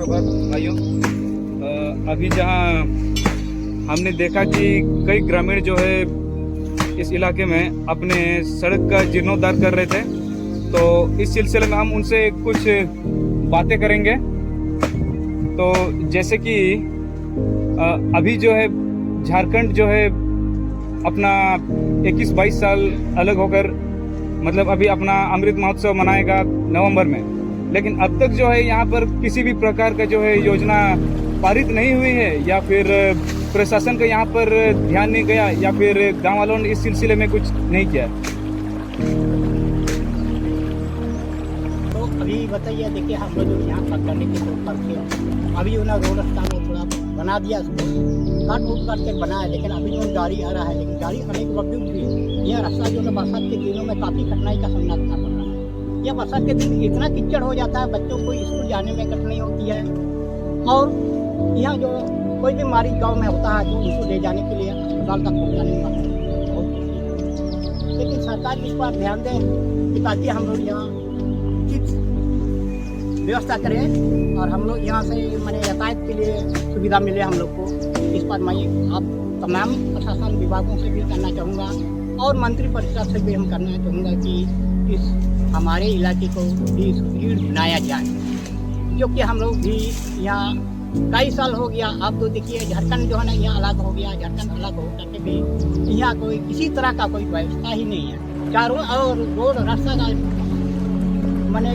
सुप्रभात भाइयों। अभी जहां हमने देखा कि कई ग्रामीण जो है इस इलाके में अपने सड़क का जीर्णोद्धार कर रहे थे, तो इस सिलसिले में हम उनसे कुछ बातें करेंगे। तो जैसे कि अभी जो है झारखंड जो है अपना 21-22 साल अलग होकर मतलब अभी अपना अमृत महोत्सव मनाएगा नवंबर में, लेकिन अब तक जो है यहाँ पर किसी भी प्रकार का जो है योजना पारित नहीं हुई है, या फिर प्रशासन का यहाँ पर ध्यान नहीं गया, या फिर गांव वालों ने इस सिलसिले में कुछ नहीं किया। तो अभी बताइए, देखिए हम लोग यहाँ तक करने के ऊपर थे, अभी उन्हें रोड रास्ता में थोड़ा बना दिया, उसको काट उठ करके बनाया, लेकिन अभी जो गाड़ी आ रहा है, लेकिन गाड़ी आने के बावजूद भी यह रास्ता जो है बरसात के दिनों में काफ़ी कठिनाई का सामना करना पड़ रहा है। यह बरसात के दिन इतना कीचड़ हो जाता है, बच्चों को स्कूल जाने में कठिनाई होती है, और यहाँ जो कोई बीमारी गांव में होता है तो उसको ले जाने के लिए अस्पताल तक पहुँचाने में बहुत होती है। लेकिन सरकार इस पर ध्यान दें कि ताकि हम लोग यहाँ ठीक व्यवस्था करें और हम लोग यहाँ से मैंने यातायात के लिए सुविधा मिले हम लोग को। इस पर मैं आप तमाम प्रशासन विभागों से भी करना चाहूँगा और मंत्री परिषद से भी हम करना चाहूँगा कि इस हमारे इलाके को भी सुदृढ़ बनाया जाए, जो कि हम लोग भी यहाँ कई साल हो गया। आप तो देखिए झारखंड जो है ना यहाँ अलग हो गया, झारखंड अलग हो करके भी यहाँ कोई किसी तरह का कोई व्यवस्था ही नहीं है। चारों और रोड रास्ता का मैंने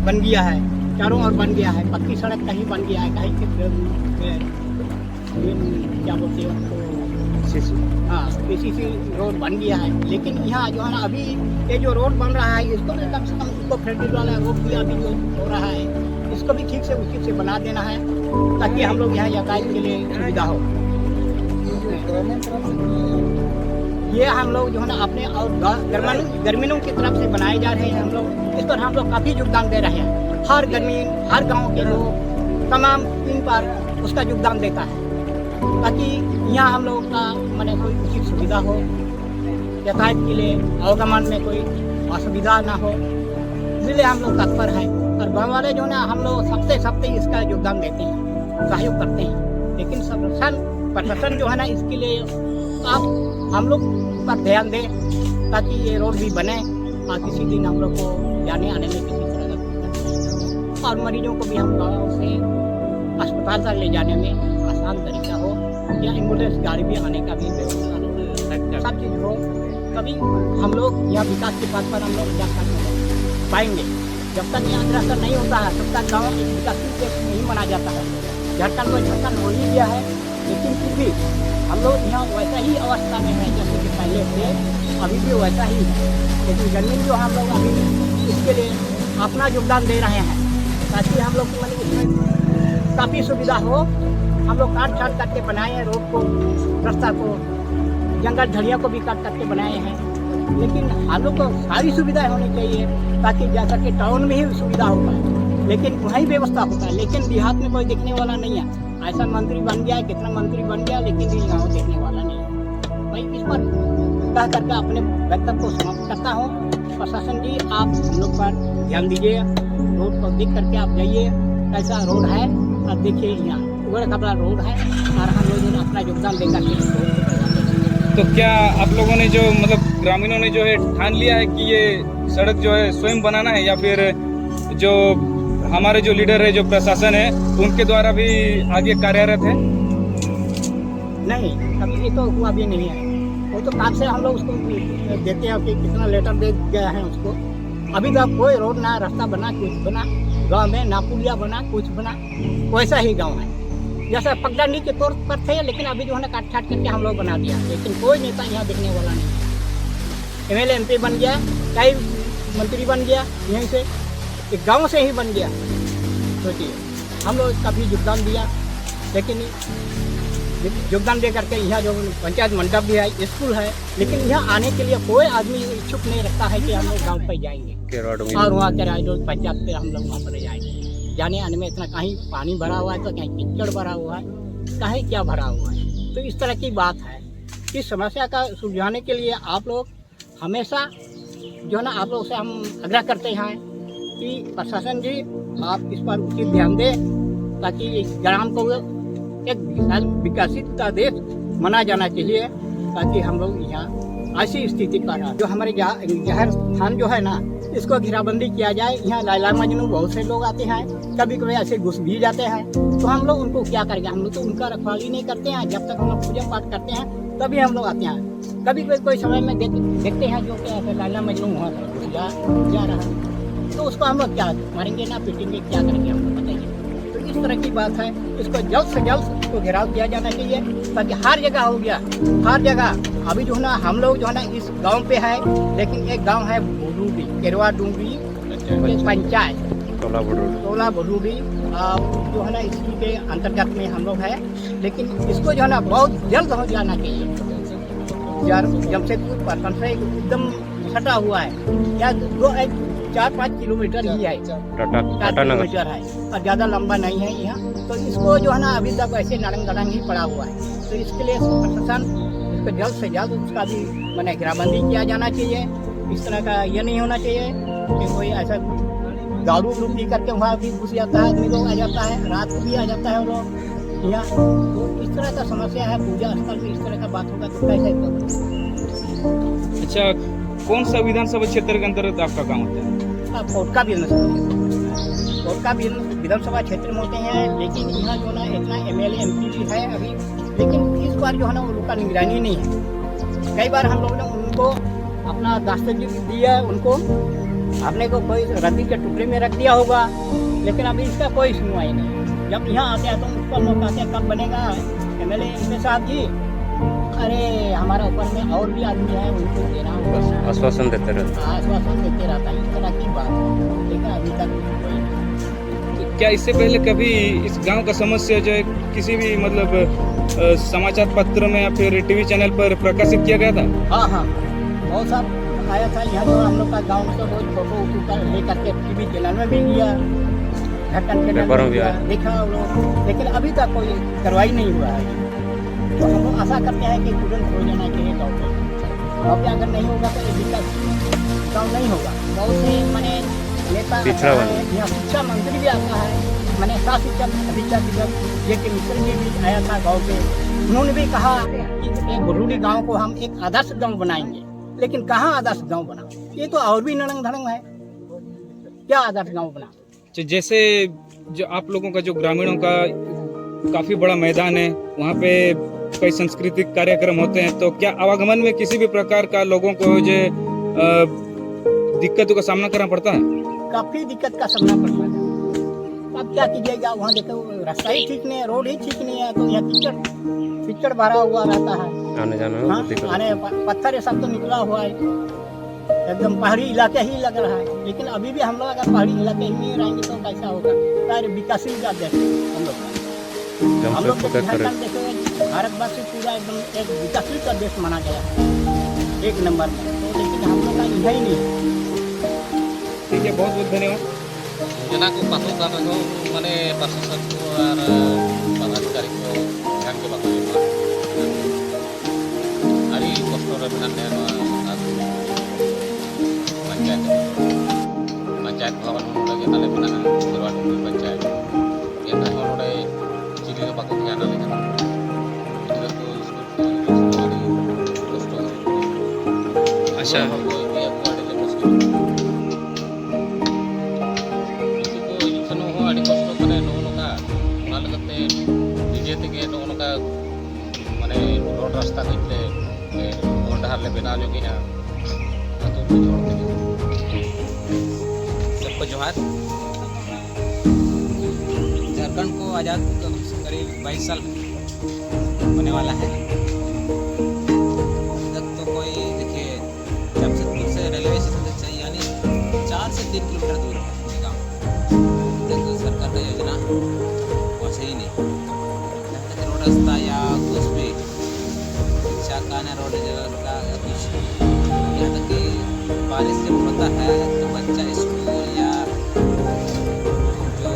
बन गया है, चारों ओर बन गया है, पक्की सड़क कहीं बन गया है, कहीं क्या बोलते हैं उसको, हाँ PCC रोड बन गया है। लेकिन यहाँ जो है ना अभी ये जो रोड बन रहा है इसको भी कम से कम इसको फ्रंटेज वाला रोड भी अभी जो हो रहा है इसको भी ठीक से उचित से बना देना है, ताकि हम लोग यहाँ यातायात के लिए सुविधा हो। ये हम लोग जो है ना अपने और ग्रामीणों की तरफ से बनाए जा रहे हैं, हम लोग इस पर हम लोग काफ़ी योगदान दे रहे हैं। हर ग्रामीण हर गांव के लोग तमाम इन पर उसका योगदान देता है, ताकि यहाँ हम लोगों का मैंने कोई उचित सुविधा हो, यातायात के लिए आवागमन में कोई असुविधा ना हो, इसलिए हम लोग तत्पर हैं। और गाँव वाले जो ना हम लोग सबसे इसका योगदान देते हैं, सहयोग करते हैं। लेकिन प्रशासन जो है ना इसके लिए आप हम लोग पर ध्यान दें, ताकि ये रोड भी बने और किसी दिन हम लोग को जाने आने में किसी तरह का दिक्कत, और मरीजों को भी हम गाँव से अस्पताल तक ले जाने में आसान तरीका हो, या एम्बुलेंस गाड़ी भी आने का भी व्यवस्था सब चीज़ हो, तभी हम लोग यह विकास के पथ पर हम लोग जा पाएंगे। जब तक यहाँ अग्रसर नहीं होता है तब तक गाँव एक विकसित देश नहीं माना जाता है। झारखंड को झारखंड हो ही गया है, लेकिन फिर भी हम लोग यहाँ वैसा ही अवस्था में है जैसे कि पहले थे, अभी भी वैसा ही है। लेकिन जमीन जो हम लोग अभी इसके लिए अपना योगदान दे रहे हैं, ताकि हम लोग को इसमें काफ़ी सुविधा हो। हम लोग काट छाट करके बनाए हैं रोड को, रास्ता को, जंगल झड़िया को भी काट करके बनाए हैं, लेकिन हम लोग को सारी सुविधाएं होनी चाहिए, ताकि जैसा कि टाउन में ही सुविधा होता है, लेकिन वहीं व्यवस्था होता है। लेकिन देहात में कोई देखने वाला नहीं है। ऐसा मंत्री बन गया है, कितना मंत्री बन गया, लेकिन भी गाँव देखने वाला नहीं है। भाई इस पर कह करके अपने वक्तव्य को समाप्त करता हूँ। प्रशासन जी आप हम लोग पर ध्यान दीजिए, रोड को देख करके आप जाइए कैसा रोड है, आप देखिए यहाँ उगड़ कपड़ा रोड है, और हम लोग अपना योगदान देकर तो क्या आप लोगों ने जो मतलब ग्रामीणों ने जो है ठान लिया है कि ये सड़क जो है स्वयं बनाना है, या फिर जो हमारे जो लीडर है, जो प्रशासन है, उनके द्वारा भी आगे कार्यरत है? नहीं, अभी ये तो हुआ भी नहीं है। वो तो काम से हम लोग उसको देते हैं कि कितना लेटर दे गया है उसको। अभी तक कोई रोड ना रास्ता बना, कुछ बना गाँव में, ना पुलिया बना, कुछ बना, वैसा ही गाँव है जैसा पगडंडी के तौर पर थे। लेकिन अभी जो है ना काट छाट करके हम लोग बना दिया, लेकिन कोई नेता यहाँ देखने वाला नहीं। MLA MP बन गया, कई मंत्री बन गया, यहीं से एक गांव से ही बन गया। सोचिए हम लोग काफ़ी योगदान दिया, लेकिन योगदान दे करके यहाँ जो पंचायत मंडप भी है, स्कूल है, लेकिन यहाँ आने के लिए कोई आदमी इच्छुक नहीं रखता है कि हम लोग गाँव पर जाएंगे और वहाँ के रोड पंचायत पे हम लोग वहाँ पर जाएंगे। जाने आने में इतना कहीं पानी भरा हुआ है, तो कहीं कीचड़ भरा हुआ है, कहीं क्या भरा हुआ है। तो इस तरह की बात है। इस समस्या का सुलझाने के लिए आप लोग हमेशा जो है ना आप लोग से हम आग्रह करते हैं कि प्रशासन जी आप इस पर उचित ध्यान दें ताकि इस ग्राम को एक विकसित का देश माना जाना चाहिए, ताकि हम लोग यहाँ ऐसी स्थिति पर जो हमारे जहर स्थान जो है ना, इसको घेराबंदी किया जाए। यहाँ लैला मजनू बहुत से लोग आते हैं, कभी कभी ऐसे घुस भी जाते हैं, तो हम लोग उनको क्या करेंगे? हम लोग तो उनका रखवाली नहीं करते हैं। जब तक हम लोग पूजा पाठ करते हैं तभी हम लोग आते हैं। कभी कोई समय में देखते हैं जो कि ऐसे लैला मजनू वहाँ पर जा रहा है, तो उसको हम लोग क्या मारेंगे ना पीटेंगे, क्या करेंगे हम लोग बताइए। तो इस तरह की बात है, इसको जल्द से जल्द इसको घेराव किया जाना चाहिए, ताकि हर जगह हो गया, हर जगह। अभी जो है ना हम लोग जो है ना इस गांव पे है, लेकिन एक गांव है बुरूबी, केरवा डूंगरी पंचायत, टोला बुरूबी जो है ना इसी के अंतर्गत में हम लोग है। लेकिन इसको जो है ना बहुत जल्द हो जाना चाहिए। जमशेदपुर पटना से एकदम सटा हुआ है, या 4-5 किलोमीटर ही है, 4 किलोमीटर है, और ज़्यादा लंबा नहीं है यहाँ। तो इसको जो है ना अभी तक ऐसे नड़ंग दड़ंग ही पड़ा हुआ है। तो इसके लिए प्रशासन इसको जल्द से जल्द उसका भी मैंने घेराबंदी किया जाना चाहिए। इस तरह का ये नहीं होना चाहिए कि कोई ऐसा दारू उरू पी करके वहाँ भी घुस जाता है, आदमी लोग आ जाता है, रात को भी आ जाता है वो लोग यहाँ। तो इस तरह का समस्या है, पूजा स्थल में इस तरह का बात होगा तो कैसे होगा? अच्छा, कौन सा विधानसभा क्षेत्र के अंतर्गत आपका गाँव होता है? कोटका विधानसभा क्षेत्र में होते हैं। लेकिन यहाँ जो ना इतना MLA MP भी है अभी, लेकिन इस बार जो है ना उनका निगरानी नहीं है। कई बार हम लोग ने उनको अपना दस्तखत दिया, उनको अपने को कोई रद्दी के टुकड़े में रख दिया होगा, लेकिन अभी इसका कोई सुनवाई नहीं। जब यहाँ आते हैं तो उसका लोग कहते हैं कब बनेगा MLA MP साहब जी, अरे हमारा ऊपर में और भी आदमी है, उनको देना होगा, आश्वासन देते रहता है। इस तरह की बात है, लेकिन अभी तक कोई। क्या इससे पहले कभी इस गांव का समस्या जो है किसी भी मतलब समाचार पत्र में या फिर टीवी चैनल पर प्रकाशित किया गया था? हाँ, बहुत सारा आया था। यहाँ तो हम लोग का गाँव से रोज फोटो उठा लेकर के टीवी चैनल में भी दिया, ढक्कन चैनल में देखा वो लोग, लेकिन अभी तक कोई कार्रवाई नहीं हुआ है। तो हम लोग आशा करते हैं कि तुरंत हो जाना चाहिए गाँव पे। गाँव पे अगर नहीं होगा तो विकास गाँव नहीं होगा। बहुत से मैंने नेता यहाँ शिक्षा मंत्री भी आता है, मैंने शिक्षा ये कि मिश्र जी भी आया था गाँव पे। उन्होंने भी कहा कि एक बुरूडी गाँव को हम एक आदर्श गाँव बनाएंगे, लेकिन कहाँ आदर्श गाँव बना? ये तो और भी नड़ंग धड़ंग है, क्या आदर्श गाँव बना? जैसे जो आप लोगों का जो ग्रामीणों का काफी बड़ा मैदान है, वहाँ पे कई सांस्कृतिक कार्यक्रम होते हैं, तो क्या आवागमन में किसी भी प्रकार का लोगों को जो दिक्कतों का सामना करना पड़ता है? काफी दिक्कत का सामना पड़ता है। अब क्या कीजिएगा, वहाँ देखो रास्ता ही ठीक नहीं है, रोड ही ठीक नहीं है, तो यहाँ कीचड़ भरा हुआ रहता है, आने जाने आने पत्थर ये सब तो निकला हुआ है, एकदम पहाड़ी इलाके ही लग रहा है। लेकिन अभी भी हम लोग अगर पहाड़ी इलाके ही नहीं रहेंगे तो कैसा होगा? सारे विकासशील का देश हम लोग को भारतवर्ष पूरा एकदम एक विकासशील का देश माना गया है, 1 नंबर में। तो लेकिन हम लोग का यही नहीं है। ठीक है, बहुत बहुत धन्यवाद। योजना को पास करने को माने प्रशासन को और पदाधिकारी को ध्यान के बात अड़ी कष्ट पंचायत भवन लगे ताले बना पंचायत ये नोड़े चिली बाको ध्यान लेकिन अच्छा माने रोड रास्ता डहार ले बना जो सबको जोहार। झारखंड को आज़ाद करीब 22 साल होने वाला है। तक तो कोई देखिए जमशेदपुर से रेलवे स्टेशन से यानी 4 से 3 किलोमीटर दूर है गाँव। तो सरकार का योजना पहुँचे ही नहीं, रोड रास्ता या कुछ भी शिक्षा का न रोड जगह का कुछ। यहाँ तक कि बारिश जब होता है तो बच्चा स्कूल या जो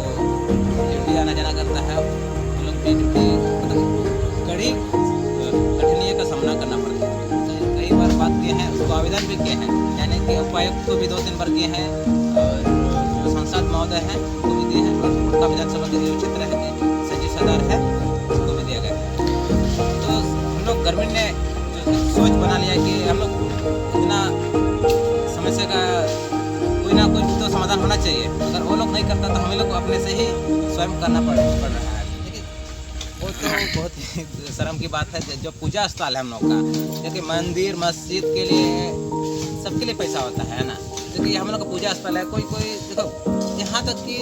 ड्यूटी आना जाना करता है वो लोग कड़ी कठिनाइयों का सामना करना पड़ता है। कई बार बात किए हैं, उसको आवेदन भी किए हैं, यानी कि उपायुक्त को भी 2-3 बार किए हैं और जो सांसद महोदय हैं उनको भी उनका विधानसभा के जो क्षेत्र है संजीव सरदार है, उसको भी दिया गया है। तो हम लोग गवर्नमेंट ने जो सोच बना लिया कि हम लोग इतना समस्या का कोई ना कोई तो समाधान होना चाहिए। अगर वो लोग नहीं करता तो हमें लोग को अपने से ही स्वयं करना पड़ रहा है। देखिए वो तो बहुत ही शर्म की बात है। जो पूजा स्थल है हम लोग का, क्योंकि मंदिर मस्जिद के लिए सबके लिए पैसा होता है ना, क्योंकि हम लोग का पूजा स्थल है। कोई देखो यहाँ तक कि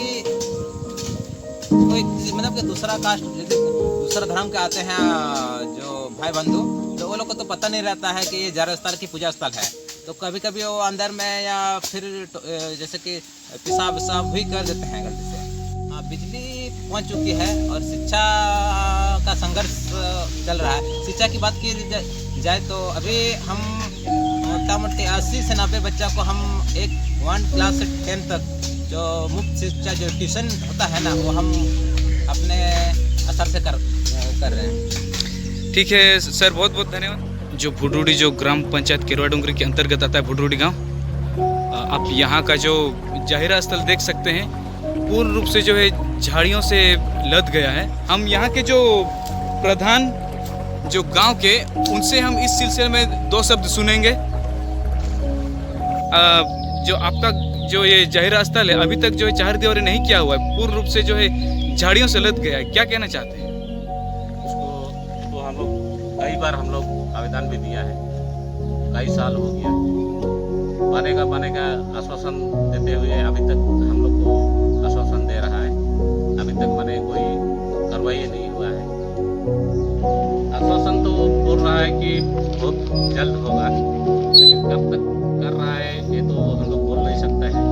कोई मतलब कि दूसरा कास्ट दूसरा धर्म के आते हैं जो भाई बंधु, तो वो लोग को तो पता नहीं रहता है कि ये जरस्थल की पूजा स्थल है। तो कभी कभी वो अंदर में या फिर जैसे कि पेशाब वेशाब भी कर देते हैं गलती से। हाँ, बिजली पहुंच चुकी है और शिक्षा का संघर्ष चल रहा है। शिक्षा की बात की जाए तो अभी हम मोटामोटी 80 से 90 बच्चा को हम 1 क्लास से 10 तक जो मुफ्त शिक्षा जो ट्यूशन होता है ना, वो हम अपने असर से कर रहे हैं। ठीक है सर, बहुत बहुत धन्यवाद। जो भुडरूडी जो ग्राम पंचायत केरवा डोंगरी के अंतर्गत आता है भुडरूडी गांव, आप यहाँ का जो जाहिरा स्थल देख सकते हैं पूर्ण रूप से जो है झाड़ियों से लद गया है। हम यहाँ के जो प्रधान जो गांव के, उनसे हम इस सिलसिले में 2 शब्द सुनेंगे। जो आपका जो ये जाहिरा स्थल है अभी तक जो है चार दीवारी नहीं किया हुआ है, पूर्ण रूप से जो है झाड़ियों से लद गया है, क्या कहना चाहते हैं? उसको तो हम लोग कई बार हम लोग आवेदन भी दिया है, कई साल हो गया, बनेगा आश्वासन देते हुए अभी तक हम लोग को आश्वासन दे रहा है। अभी तक माने कोई कार्रवाई नहीं हुआ है। आश्वासन तो बोल रहा है कि बहुत जल्द होगा, लेकिन कब तक कर रहा है ये तो हम लोग बोल नहीं सकते हैं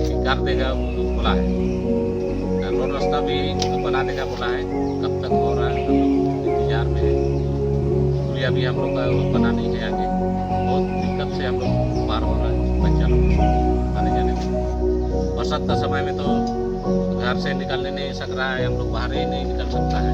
कि कर देगा, बोला है। रोड रास्ता भी बनाने का बोला है, कब तक हो रहा है हम लोग इंतजार में है। पुलिया भी हम लोग का बनानी है आगे, बहुत दिक्कत से हम लोग पार हो रहा है बच्चा लोग आने जाने में। बरसात का समय में तो घर से निकलने नहीं सक रहा है, हम लोग बाहर ही नहीं निकल सकता है।